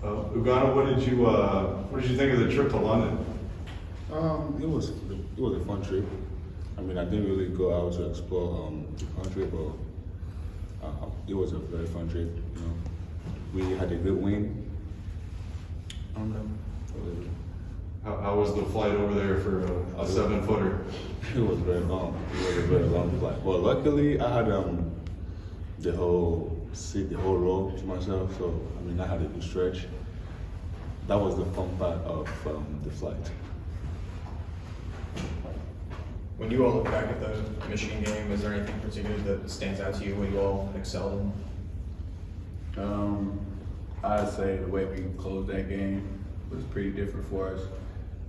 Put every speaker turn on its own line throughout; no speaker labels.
Ugonna, what did you think of the trip to London?
It was a fun trip. I mean, I didn't really go out to explore the country, but it was a very fun trip. You know, we had a good win.
How was the flight over there for a 7-footer?
It was very long. It was a very long flight. But luckily, I had the whole row to myself. So I mean, I had a good stretch. That was the fun part of the flight.
When you all look back at the Michigan game, is there anything particular that stands out to you what you all excelled in?
I'd say the way we closed that game was pretty different for us.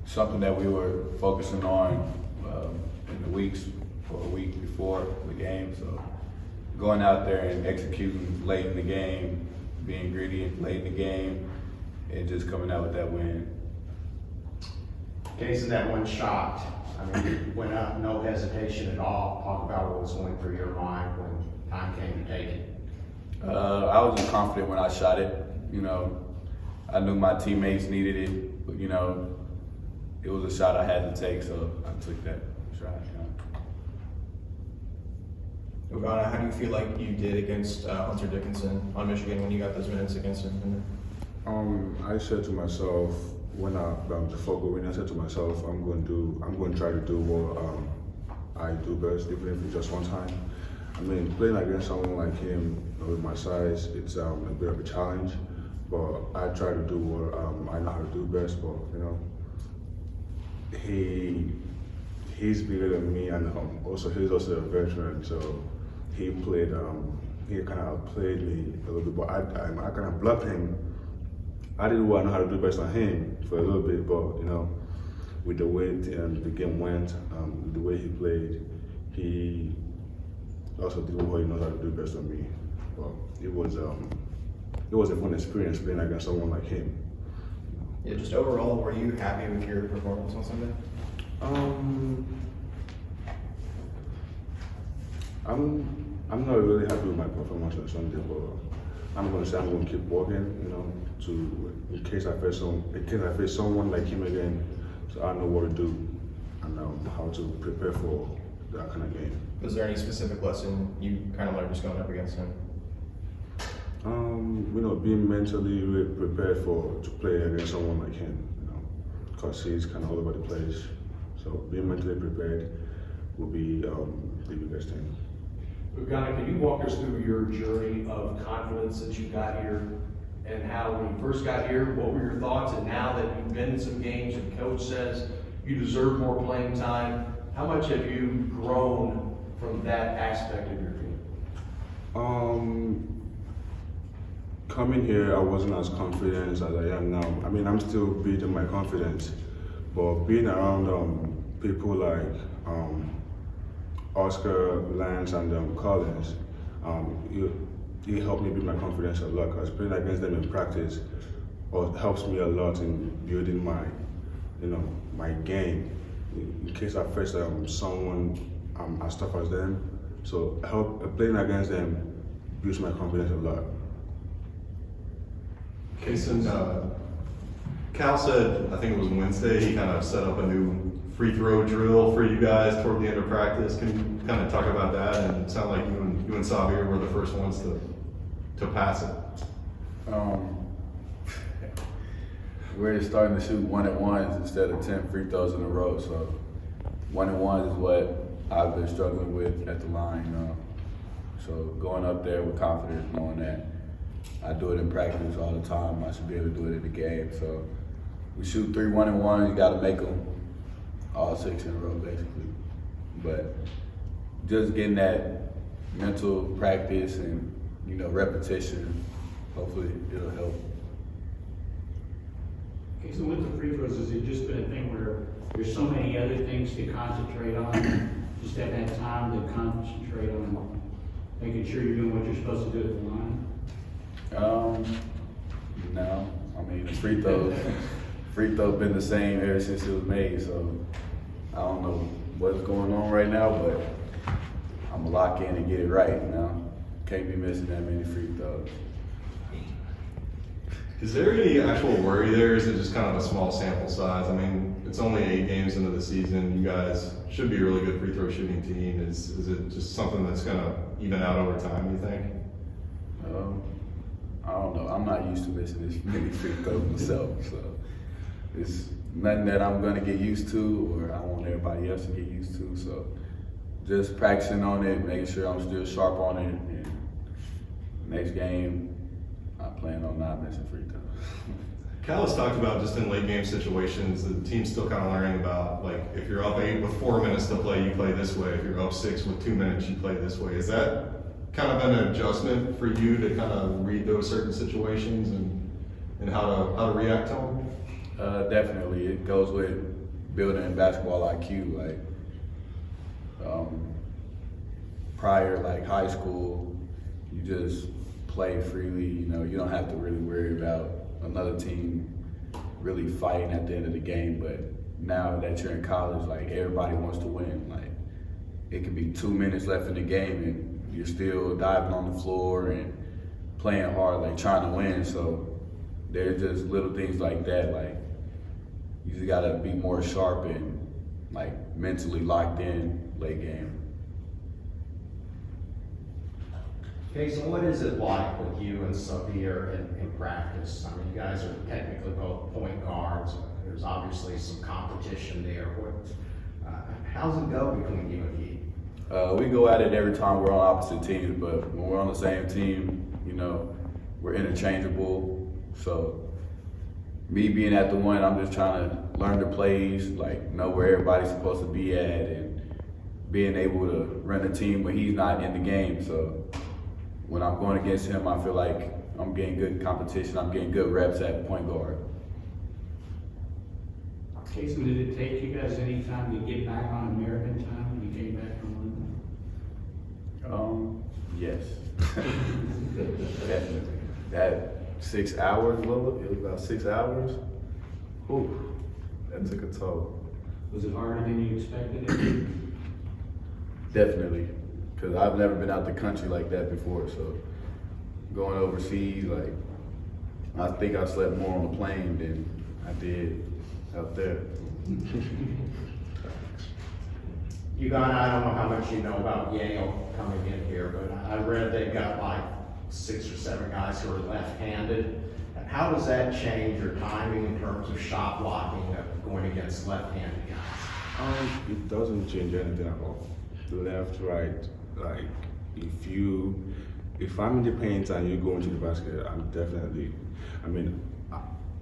Something that we were focusing on in the weeks or a week before the game. So going out there and executing late in the game, being greedy late in the game, and just coming out with that win.
Cason, that one shot, I mean, you went up, no hesitation at all. Talk about what was going through your mind when time came to take it.
I was confident when I shot it. You know, I knew my teammates needed it, but you know, it was a shot I had to take, so I took that shot.
Ugonna, how do you feel like you did against Hunter Dickinson on Michigan when you got those minutes against him?
I said to myself when the focal win, I said to myself, I'm going to try to do what I do best, even if it's just one time. I mean, playing against someone like him with my size, it's a bit of a challenge. But I try to do what I know how to do best. But you know, he's bigger than me, and also he's also a veteran, so he played. He kind of outplayed me a little bit, but I kind of blocked him. I did what I know how to do best on him for a little bit, but you know, with the way the game went, the way he played, he also did what he knows how to do best on me. But it was a fun experience playing against someone like him.
Yeah, just overall, were you happy with your performance on Sunday?
I'm not really happy with my performance on Sunday, but I'm gonna say I'm gonna keep working, you know, in case I face someone like him again, so I know what to do and how to prepare for that kind of game.
Was there any specific lesson you kind of learned just going up against him?
You know, being mentally really prepared to play against someone like him, you know, because he's kind of all over the place. So being mentally prepared will be the biggest thing.
Ugonna, can you walk us through your journey of confidence since you got here, and how when you first got here, what were your thoughts, and now that you've been in some games and coach says you deserve more playing time, how much have you grown from that aspect of your game?
Coming here, I wasn't as confident as I am now. I mean, I'm still building my confidence, but being around people like Oscar, Lance, and Collins, it helped me build my confidence a lot, because playing against them in practice helps me a lot in building my game. In case I face someone as tough as them, so playing against them builds my confidence a lot.
Cason, Cal said, I think it was Wednesday, he kind of set up a new free throw drill for you guys toward the end of practice. Can you kind of talk about that? And it sounded like you and Sabir were the first ones to pass it.
We're starting to shoot 1-and-1s instead of 10 free throws in a row. So 1-and-1s is what I've been struggling with at the line. So going up there with confidence, knowing that I do it in practice all the time, I should be able to do it in the game. So we shoot 3 1-and-1, you got to make them all 6 in a row, basically. But just getting that mental practice and repetition, hopefully it'll help.
Okay, so with the free throws, has it just been a thing where there's so many other things to concentrate on? Just haven't had time to concentrate on making sure you're doing what you're supposed to do at the line?
No. I mean, the free throw been the same ever since it was made, so I don't know what's going on right now, but I'm gonna lock in and get it right now. Can't be missing that many free throws.
Is there any actual worry there? Is it just kind of a small sample size? I mean, it's only 8 games into the season. You guys should be a really good free throw shooting team. Is it just something that's gonna even out over time, you think?
I don't know. I'm not used to missing this many free throws myself, so it's nothing that I'm gonna get used to, or I want everybody else to get used to. So just practicing on it, making sure I'm still sharp on it, and next game, I plan on not missing free throws.
Cal has talked about just in late game situations, the team's still kind of learning about, like, if you're up 8 with 4 minutes to play, you play this way. If you're up 6 with 2 minutes, you play this way. Is that kind of an adjustment for you to kind of read those certain situations and how to react to them?
Definitely, it goes with building basketball IQ. Like prior, like high school, you just play freely. You know, you don't have to really worry about another team really fighting at the end of the game. But now that you're in college, like everybody wants to win. Like it could be 2 minutes left in the game and you're still diving on the floor and playing hard, like trying to win. So there's just little things like that. Like you just gotta be more sharp and like mentally locked in late game.
Cason, what is it like with you and Xavier in practice? I mean, you guys are technically both point guards. There's obviously some competition there. How's it go between you and he?
We go at it every time we're on opposite teams, but when we're on the same team, you know, we're interchangeable. So me being at the one, I'm just trying to learn the plays, like know where everybody's supposed to be at, and being able to run the team when he's not in the game. So when I'm going against him, I feel like I'm getting good competition. I'm getting good reps at point guard.
Cason, did it take you guys any time to get back on American time when you came back from London?
Yes. Definitely. That 6 hours, Lola, it was about 6 hours. Whew, that took a toll.
Was it harder than you expected it?
Definitely, because I've never been out the country like that before, so going overseas, like, I think I slept more on the plane than I did out there.
Ugonna, I don't know how much you know about Yale coming in here, but I read they've got like 6 or 7 guys who are left-handed. How does that change your timing in terms of shot blocking of going against left-handed guys?
It doesn't change anything at all. Left, right, like if I'm in the paint and you go into the basket, I'm definitely,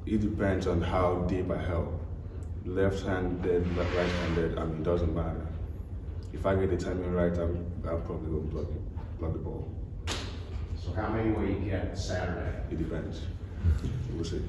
it depends on how deep I help. Left-handed, right-handed, it doesn't matter. If I get the timing right, I'll probably go block the ball.
So how many will you get Saturday?
It depends. We'll see.